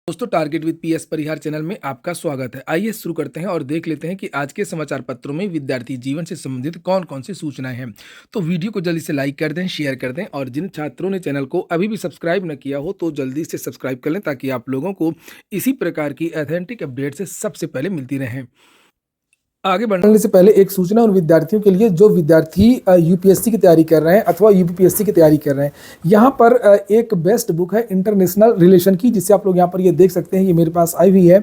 दोस्तों, target with PS Parihar channel में आपका स्वागत है। आइए शुरू करते हैं और देख लेते हैं कि आज के समाचार पत्रों में विद्यार्थी जीवन से संबंधित कौन कौन सी सूचनाएं हैं। तो वीडियो को जल्दी से लाइक कर दें, शेयर कर दें और जिन छात्रों ने चैनल को अभी भी सब्सक्राइब न किया हो तो जल्दी से सब्सक्राइब कर लें ताकि आप लोगों को इसी प्रकार की ऑथेंटिक अपडेट से सबसे पहले मिलती रहें। आगे बढ़ने से पहले एक सूचना उन विद्यार्थियों के लिए जो विद्यार्थी यूपीएससी की तैयारी कर रहे हैं अथवा यूपीपीएससी की तैयारी कर रहे हैं। यहाँ पर एक बेस्ट बुक है इंटरनेशनल रिलेशन की, जिसे आप लोग यहाँ पर ये देख सकते हैं। ये मेरे पास आई हुई है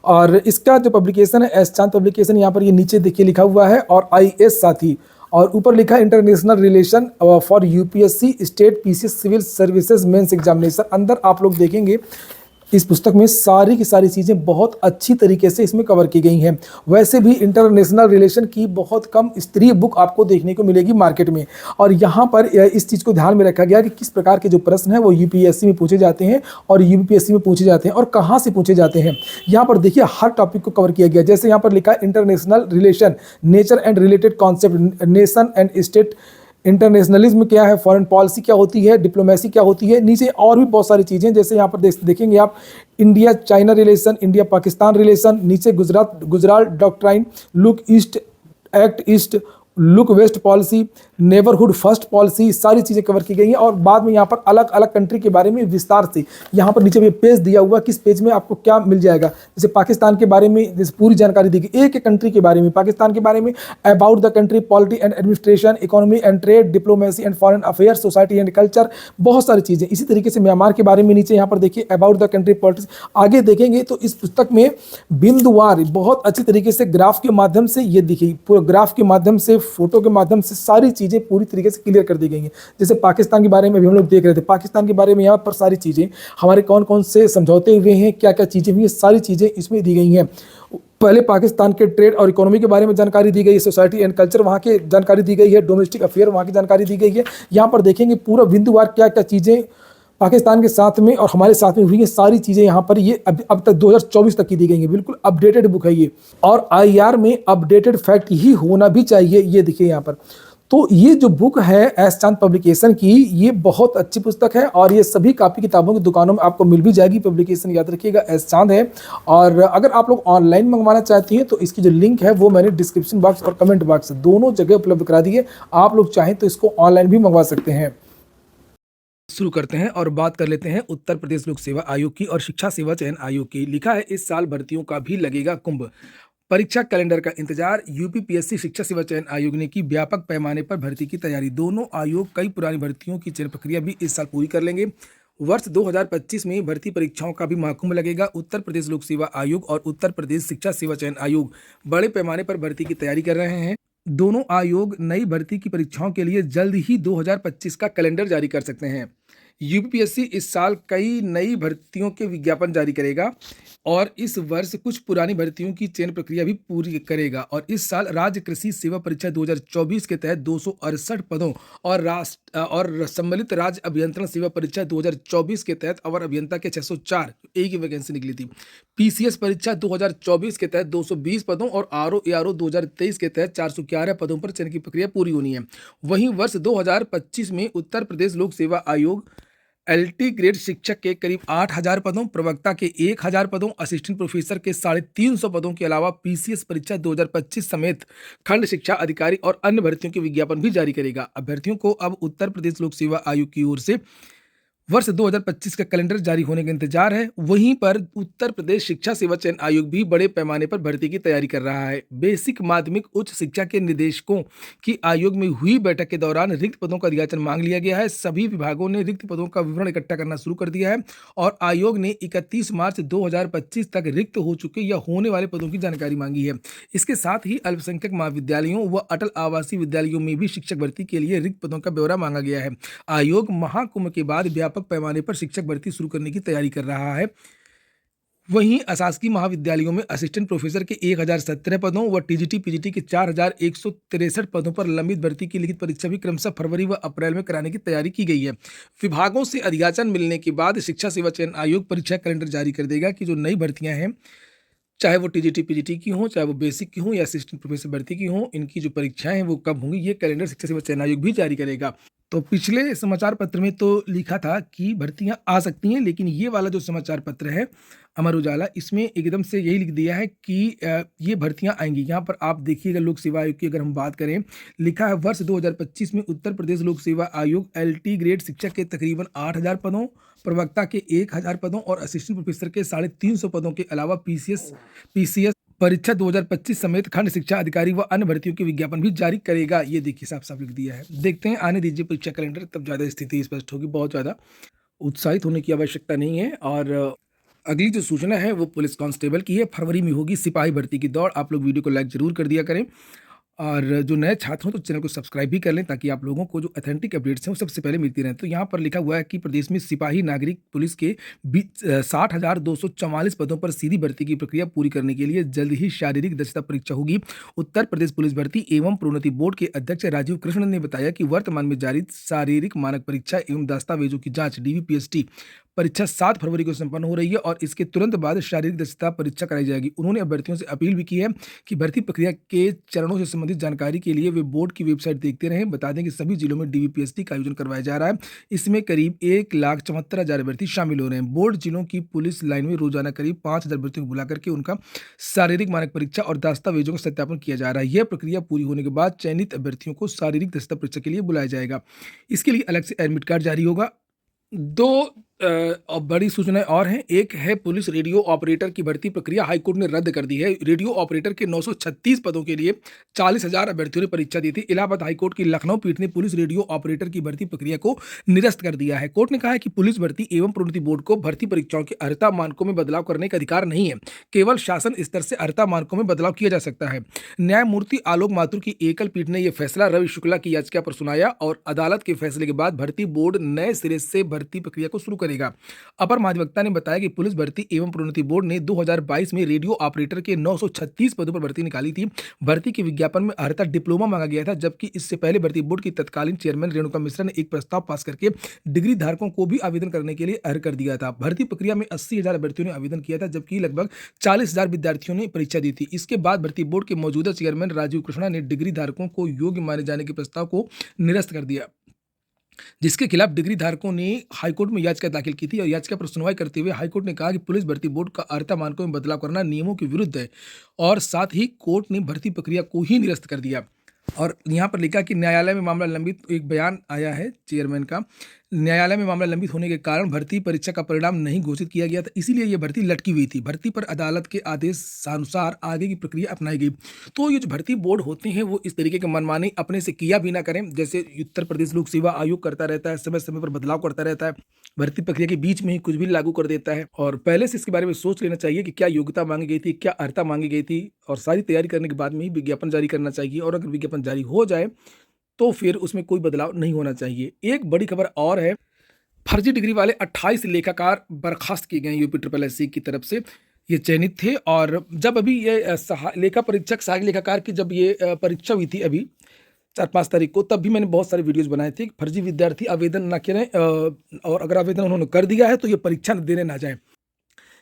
और इसका जो पब्लिकेशन है एस चांद पब्लिकेशन, यहाँ पर ये नीचे देखिए लिखा हुआ है और आईएएस साथी और ऊपर लिखा है international relation for UPSC state PCS civil services mains examination. अंदर आप लोग देखेंगे इस पुस्तक में सारी की सारी चीज़ें बहुत अच्छी तरीके से इसमें कवर की गई हैं। वैसे भी इंटरनेशनल रिलेशन की बहुत कम स्तरीय बुक आपको देखने को मिलेगी मार्केट में, और यहाँ पर इस चीज़ को ध्यान में रखा गया कि किस प्रकार के जो प्रश्न हैं वो यूपीएससी में पूछे जाते हैं और यूपीएससी में पूछे जाते हैं और कहाँ से पूछे जाते हैं। यहाँ पर देखिए हर टॉपिक को कवर किया गया। जैसे यहाँ पर लिखा है international relation, nature and related concept, nation and state, internationalism क्या है, फॉरेन पॉलिसी क्या होती है, डिप्लोमेसी क्या होती है। नीचे और भी बहुत सारी चीज़ें, जैसे यहाँ पर देखेंगे आप India China relation, India Pakistan relation, नीचे Gujarat doctrine, look east act east, look west policy, neighbourhood first policy, सारी चीज़ें कवर की गई हैं। और बाद में यहाँ पर अलग अलग कंट्री के बारे में विस्तार से यहाँ पर नीचे में पेज दिया हुआ, किस पेज में आपको क्या मिल जाएगा। जैसे पाकिस्तान के बारे में जैसे पूरी जानकारी दी गई, एक एक कंट्री के बारे में, पाकिस्तान के बारे में, about the country, polity and administration, economy and trade, diplomacy and foreign affairs, society and culture, बहुत सारी चीज़ें। इसी तरीके से म्यांमार के बारे में नीचे यहाँ पर देखिए अबाउट द कंट्री पॉलिटिक्स। आगे देखेंगे तो इस पुस्तक में बिंदुवार बहुत अच्छी तरीके से ग्राफ के माध्यम से, ये देखिए पूरा ग्राफ के माध्यम से, फोटो के माध्यम से सारी चीज़ें पूरी तरीके से क्लियर कर दी गई हैं। जैसे पाकिस्तान के बारे में भी हम लोग देख रहे थे, पाकिस्तान के बारे में यहाँ पर सारी चीज़ें हमारे कौन कौन से समझौते हुए हैं, क्या क्या चीज़ें हुई हैं, सारी चीज़ें इसमें दी गई हैं। पहले पाकिस्तान के ट्रेड और इकोनॉमी के बारे में जानकारी दी गई है, सोसाइटी एंड कल्चर वहाँ की जानकारी दी गई है, डोमेस्टिक अफेयर वहाँ की जानकारी दी गई है। यहाँ पर देखेंगे पूरा बिंदुवार क्या क्या चीज़ें पाकिस्तान के साथ में और हमारे साथ में हुई है, सारी चीज़ें यहाँ पर ये अब तक 2024 तक की दी गई है। बिल्कुल अपडेटेड बुक है ये, और आईआर में अपडेटेड फैक्ट ही होना भी चाहिए। ये देखिए यहाँ पर, तो ये जो बुक है एस चांद पब्लिकेशन की, ये बहुत अच्छी पुस्तक है और ये सभी कापी किताबों की दुकानों में आपको मिल भी जाएगी। पब्लिकेशन याद रखिएगा एस चांद है। और अगर आप लोग ऑनलाइन मंगवाना चाहती हैं तो इसकी जो लिंक है वो मैंने डिस्क्रिप्शन बॉक्स और कमेंट बॉक्स दोनों जगह उपलब्ध करा दी है। आप लोग चाहें तो इसको ऑनलाइन भी मंगवा सकते हैं। शुरू करते हैं और बात कर लेते हैं उत्तर प्रदेश लोक सेवा आयोग की और शिक्षा सेवा चयन आयोग की। लिखा है इस साल भर्तियों का भी लगेगा कुंभ, परीक्षा कैलेंडर का इंतजार। यूपीपीएससी शिक्षा सेवा चयन आयोग ने की व्यापक पैमाने पर भर्ती की तैयारी। दोनों आयोग कई पुरानी भर्तियों की चयन प्रक्रिया भी इस साल पूरी कर लेंगे। वर्ष 2025 में भर्ती परीक्षाओं का भी महाकुंभ लगेगा। उत्तर प्रदेश लोक सेवा आयोग और उत्तर प्रदेश शिक्षा सेवा चयन आयोग बड़े पैमाने पर भर्ती की तैयारी कर रहे हैं। दोनों आयोग नई भर्ती की परीक्षाओं के लिए जल्द ही 2025 का कैलेंडर जारी कर सकते हैं। यूपीपीएससी इस साल कई नई भर्तियों के विज्ञापन जारी करेगा और इस वर्ष कुछ पुरानी भर्तियों की चयन प्रक्रिया भी पूरी करेगा। और इस साल राज्य कृषि सेवा परीक्षा 2024 के तहत 268 पदों और सम्मिलित राज्य अभियंत्रण सेवा परीक्षा 2024 के तहत अवर अभियंता के 604 एक ही वैकेंसी निकली थी। पीसीएस परीक्षा 2024 के तहत 220 पदों और आरओ एआरओ 2023 के तहत 411 पदों पर चयन की प्रक्रिया पूरी होनी है। वहीं वर्ष 2025 में उत्तर प्रदेश लोक सेवा आयोग एलटी ग्रेड शिक्षक के करीब 8,000 पदों, प्रवक्ता के 1,000 पदों, असिस्टेंट प्रोफेसर के 350 पदों के अलावा पीसीएस परीक्षा 2025 समेत खंड शिक्षा अधिकारी और अन्य भर्तियों के विज्ञापन भी जारी करेगा। अभ्यर्थियों को अब उत्तर प्रदेश लोक सेवा आयोग की ओर से वर्ष 2025 का कैलेंडर जारी होने का इंतजार है। वहीं पर उत्तर प्रदेश शिक्षा सेवा चयन आयोग भी बड़े पैमाने पर भर्ती की तैयारी कर रहा है। बेसिक माध्यमिक उच्च शिक्षा के निदेशकों की आयोग में हुई बैठक के दौरान रिक्त पदों का अधियाचन मांग लिया गया है। सभी विभागों ने रिक्त पदों का विवरण इकट्ठा करना शुरू कर दिया है और आयोग ने 31 मार्च 2025 तक रिक्त हो चुके या होने वाले पदों की जानकारी मांगी है। इसके साथ ही अल्पसंख्यक महाविद्यालयों व अटल आवासीय विद्यालयों में भी शिक्षक भर्ती के लिए रिक्त पदों का ब्यौरा मांगा गया है। आयोग महाकुंभ के बाद व्यापक पैमाने पर शिक्षक भर्ती शुरू करने की तैयारी कर रहा है। वहीं अशासकीय महाविद्यालयों में असिस्टेंट प्रोफेसर के 1017 पदों व टीजीटी पीजीटी के 4,163 पदों पर लंबित भर्ती की लिखित परीक्षा भी क्रमशः फरवरी व अप्रैल में कराने की तैयारी की गई है। विभागों से अधियाचन मिलने के बाद शिक्षा सेवा चयन आयोग परीक्षा कैलेंडर जारी कर देगा कि जो नई भर्तियां हैं, चाहे वो टीजीटी पीजीटी की हों, चाहे वो बेसिक की हों या असिस्टेंट प्रोफेसर भर्ती की हों, इनकी जो परीक्षाएं हैं वो कब होंगी, ये कैलेंडर शिक्षा सेवा चयन आयोग भी जारी करेगा। तो पिछले समाचार पत्र में तो लिखा था कि भर्तियां आ सकती हैं, लेकिन ये वाला जो समाचार पत्र है अमर उजाला, इसमें एकदम से यही लिख दिया है कि ये भर्तियां आएंगी। यहाँ पर आप देखिएगा, लोक सेवा आयोग की अगर हम बात करें, लिखा है वर्ष 2025 में उत्तर प्रदेश लोक सेवा आयोग एलटी ग्रेड शिक्षक के तकरीबन 8,000 पदों, प्रवक्ता के 1,000 पदों और असिस्टेंट प्रोफेसर के 350 पदों के अलावा पीसीएस परीक्षा 2025 समेत खंड शिक्षा अधिकारी व अन्य भर्तियों के विज्ञापन भी जारी करेगा। ये देखिए साफ साफ लिख दिया है। देखते हैं, आने दीजिए परीक्षा कैलेंडर, तब ज़्यादा स्थिति स्पष्ट होगी। बहुत ज़्यादा उत्साहित होने की आवश्यकता नहीं है। और अगली जो सूचना है वो पुलिस कांस्टेबल की है। फरवरी में होगी सिपाही भर्ती की दौड़। आप लोग वीडियो को लाइक जरूर कर दिया करें, और जो नए छात्र हों तो चैनल को सब्सक्राइब भी कर लें, ताकि आप लोगों को जो ऑथेंटिक अपडेट्स हैं वो सबसे पहले मिलती रहें। तो यहाँ पर लिखा हुआ है कि प्रदेश में सिपाही नागरिक पुलिस के 60,244 पदों पर सीधी भर्ती की प्रक्रिया पूरी करने के लिए जल्द ही शारीरिक दक्षता परीक्षा होगी। उत्तर प्रदेश पुलिस भर्ती एवं प्रोन्नति बोर्ड के अध्यक्ष राजीव कृष्णन ने बताया कि वर्तमान में जारी शारीरिक मानक परीक्षा एवं दस्तावेजों की जांच डीवीपीएसटी परीक्षा 7 फरवरी को संपन्न हो रही है और इसके तुरंत बाद शारीरिक दक्षता परीक्षा कराई जाएगी। उन्होंने अभ्यर्थियों से अपील भी की है कि भर्ती प्रक्रिया के चरणों से संबंधित जानकारी के लिए वे बोर्ड की वेबसाइट देखते रहें। बता दें कि सभी जिलों में डीवीपीएसटी का आयोजन करवाया जा रहा है। इसमें करीब 1,74,000 अभ्यर्थी शामिल हो रहे हैं। बोर्ड जिलों की पुलिस लाइन में रोजाना करीब 5,000 अभ्यर्थियों को बुलाकर के उनका शारीरिक मानक परीक्षा और दस्तावेजों का सत्यापन किया जा रहा है। यह प्रक्रिया पूरी होने के बाद चयनित अभ्यर्थियों को शारीरिक दक्षता परीक्षा के लिए बुलाया जाएगा। इसके लिए अलग से एडमिट कार्ड जारी होगा। दो और बड़ी सूचनाएं और हैं। एक है पुलिस रेडियो ऑपरेटर की भर्ती प्रक्रिया हाईकोर्ट ने रद्द कर दी है। रेडियो ऑपरेटर के 936 पदों के लिए 40,000 अभ्यर्थियों ने परीक्षा दी थी। इलाहाबाद हाईकोर्ट की लखनऊ पीठ ने पुलिस रेडियो ऑपरेटर की भर्ती प्रक्रिया को निरस्त कर दिया है। कोर्ट ने कहा है कि पुलिस भर्ती एवं प्रोन्नति बोर्ड को भर्ती परीक्षाओं के अर्हता मानकों में बदलाव करने का अधिकार नहीं है। केवल शासन स्तर से अर्हता मानकों में बदलाव किया जा सकता है। न्यायमूर्ति आलोक माथुर की एकल पीठ ने यह फैसला रवि शुक्ला की याचिका पर सुनाया और अदालत के फैसले के बाद भर्ती बोर्ड नए सिरे से भर्ती प्रक्रिया को शुरू करेगा। अपर महाधिवक्ता ने बताया कि पुलिस भर्ती एवं प्रोन्नति बोर्ड ने 2022 में रेडियो ऑपरेटर के 936 पदों पर भर्ती निकाली थी। भर्ती के विज्ञापन में अर्हता डिप्लोमा मांगा गया था, जबकि इससे पहले भर्ती बोर्ड की तत्कालीन चेयरमैन रेणुका मिश्रा ने एक प्रस्ताव पास करके डिग्री धारकों को भी आवेदन करने के लिए अर्ह कर दिया था। भर्ती प्रक्रिया में 80,000 अभ्यर्थियों ने आवेदन किया था, जबकि लगभग 40,000 विद्यार्थियों ने परीक्षा दी थी। इसके बाद भर्ती बोर्ड के मौजूदा चेयरमैन राजीव कृष्णा ने डिग्री धारकों को योग्य माने जाने के प्रस्ताव को निरस्त कर दिया, जिसके खिलाफ डिग्री धारकों ने हाईकोर्ट में याचिका दाखिल की थी। और याचिका पर सुनवाई करते हुए हाईकोर्ट ने कहा कि पुलिस भर्ती बोर्ड का अर्हता मानकों में बदलाव करना नियमों के विरुद्ध है, और साथ ही कोर्ट ने भर्ती प्रक्रिया को ही निरस्त कर दिया। और यहाँ पर लिखा कि न्यायालय में मामला लंबित, एक बयान आया है चेयरमैन का, न्यायालय में मामला लंबित होने के कारण भर्ती परीक्षा का परिणाम नहीं घोषित किया गया था, इसीलिए यह भर्ती लटकी हुई थी। भर्ती पर अदालत के आदेश अनुसार आगे की प्रक्रिया अपनाई गई। तो ये जो भर्ती बोर्ड होते हैं वो इस तरीके के मनमानी अपने से किया भी ना करें, जैसे उत्तर प्रदेश लोक सेवा आयोग करता रहता है, समय समय पर बदलाव करता रहता है, भर्ती प्रक्रिया के बीच में ही कुछ भी लागू कर देता है। और पहले से इसके बारे में सोच लेना चाहिए कि क्या योग्यता मांगी गई थी, क्या अर्हता मांगी गई थी, और सारी तैयारी करने के बाद में ही विज्ञापन जारी करना चाहिए। और अगर विज्ञापन जारी हो जाए तो फिर उसमें कोई बदलाव नहीं होना चाहिए। एक बड़ी खबर और है, फर्जी डिग्री वाले 28 लेखाकार बर्खास्त किए गए यूपी SSSC की तरफ से। ये चयनित थे, और जब अभी ये लेखा परीक्षक सहायक लेखाकार की जब ये परीक्षा हुई थी अभी 4-5 तारीख को, तब भी मैंने बहुत सारे वीडियोस बनाए थे। फर्जी विद्यार्थी आवेदन ना करें, और अगर आवेदन उन्होंने कर दिया है तो ये परीक्षा देने ना जाएं।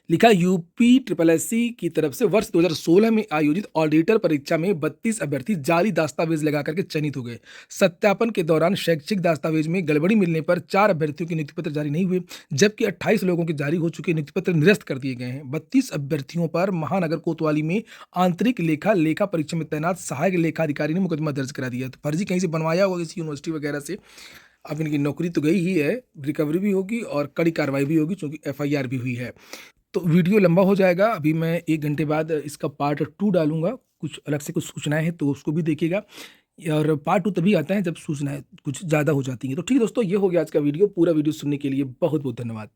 लिखा यूपी SSSC की तरफ से वर्ष 2016 में आयोजित ऑडिटर परीक्षा में 32 अभ्यर्थी जाली दस्तावेज लगा करके चयनित हो गए। सत्यापन के दौरान शैक्षिक दस्तावेज में गड़बड़ी मिलने पर 4 अभ्यर्थियों के नियुक्ति पत्र जारी नहीं हुए, जबकि 28 लोगों के जारी हो चुके नियुक्ति पत्र निरस्त कर दिए गए हैं। 32 अभ्यर्थियों पर महानगर कोतवाली में आंतरिक लेखा परीक्षा में तैनात सहायक लेखा अधिकारी ने मुकदमा दर्ज करा दिया। तो फर्जी कहीं से बनवाया होगा किसी यूनिवर्सिटी वगैरह से। अब इनकी नौकरी तो गई ही है, रिकवरी भी होगी और कड़ी कार्रवाई भी होगी, क्योंकि FIR भी हुई है। तो वीडियो लंबा हो जाएगा, अभी मैं 1 घंटे बाद इसका पार्ट 2 डालूंगा। कुछ अलग से कुछ सूचनाएं हैं तो उसको भी देखिएगा, और पार्ट 2 तभी आता है जब सूचनाएं कुछ ज़्यादा हो जाती हैं। तो ठीक है दोस्तों, ये हो गया आज का वीडियो। पूरा वीडियो सुनने के लिए बहुत बहुत धन्यवाद।